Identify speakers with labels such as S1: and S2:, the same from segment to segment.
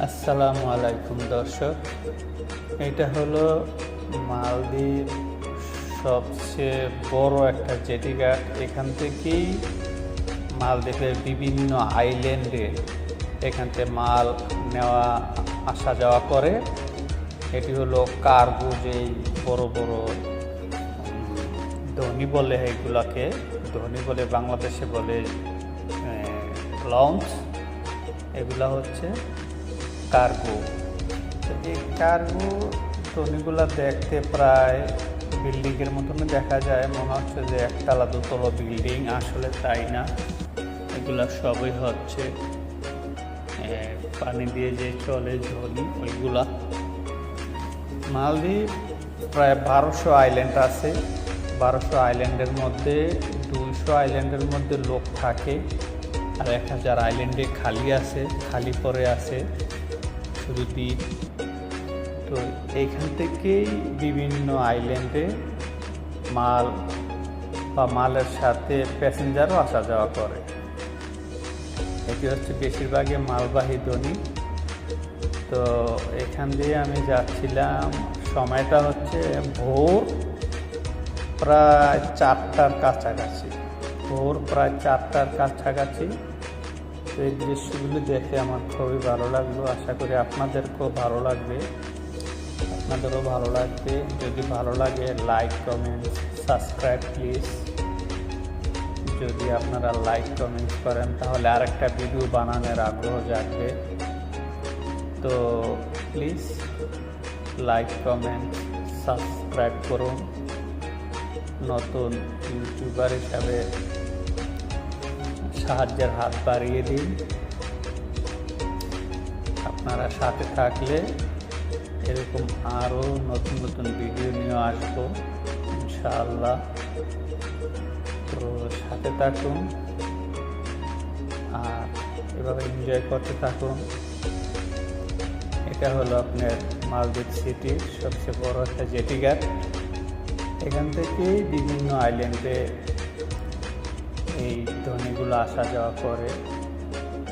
S1: আসসালামু আলাইকুম দর্শক, এটা হলো মালদ্বীপ সবচেয়ে বড় একটা জেটিঘাট। এখান থেকেই মালদ্বীপের বিভিন্ন আইল্যান্ডে এখান থেকে মাল নেওয়া আসা যাওয়া করে। এটি হলো কার্গো, যেই বড় বড় ধনী বলে, এগুলাকে ধনী বলে, বাংলাদেশে বলে লঞ্চ। এগুলা হচ্ছে কার্গো। তো এই কার্গো ট্রলিগুলো দেখতে প্রায় বিল্ডিংয়ের মতন দেখা যায়, মনে হচ্ছে যে একতলা দোতলা বিল্ডিং, আসলে তাই না। এগুলা সবই হচ্ছে পানি দিয়ে যে চলে ঝলি, ওইগুলা। মালদ্বীপ প্রায় 1200 আইল্যান্ড আছে। 1200 আইল্যান্ডের মধ্যে 200 আইল্যান্ডের মধ্যে লোক থাকে, আর 1000 আইল্যান্ডে খালি আছে, খালি পরে আছে শুধু দ্বীপ। তো এইখান থেকেই বিভিন্ন আইল্যান্ডে মাল বা মালের সাথে প্যাসেঞ্জারও আসা যাওয়া করে। এটি হচ্ছে বেশিরভাগই মালবাহী দোনি। তো এখান দিয়ে আমি যাচ্ছিলাম, সময়টা হচ্ছে ভোর প্রায় 4টার কাছাকাছি। ভোর প্রায় 4টার কাছাকাছি। তো এই দৃশ্যগুলি দেখে আমার খুবই ভালো লাগলো। আশা করি আপনাদেরকেও ভালো লাগবে, আপনাদেরও ভালো লাগবে। যদি ভালো লাগে লাইক, কমেন্ট, সাবস্ক্রাইব প্লিজ। যদি আপনারা লাইক কমেন্ট করেন তাহলে আরেকটা ভিডিও বানানোর আগ্রহ জাগবে। তো প্লিজ লাইক, কমেন্ট, সাবস্ক্রাইব করুন। নতুন ইউটিউবার হিসাবে সাহায্যের হাত বাড়িয়ে দিন। আপনারা সাথে থাকলে এরকম আরও নতুন নতুন ভিডিও নিয়ে আসবো ইনশাআল্লাহ। তো সাথে থাকুন আর এভাবে এনজয় করতে থাকুন। এটা হলো আপনার মালদ্বীপ সিটির সবচেয়ে বড় একটা জেটিঘাট। এখান থেকেই বিভিন্ন আইল্যান্ডে এই ধনীগুলো আসা যাওয়া করে।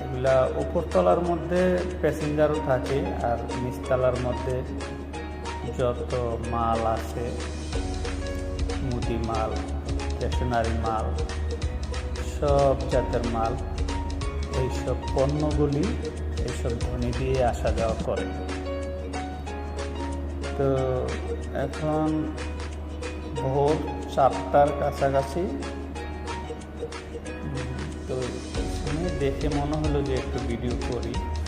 S1: এগুলা উপরতলার মধ্যে প্যাসেঞ্জারও থাকে, আর নিচতলার মধ্যে যত মাল আছে, মুদি মাল, স্টেশনারি মাল, সব জাতের মাল, এইসব পণ্যগুলি এইসব ধনী দিয়ে আসা যাওয়া করে। তো এখন ভোর 4টার কাছাকাছি। তো দেখে মনে হলো যে একটু ভিডিও করি।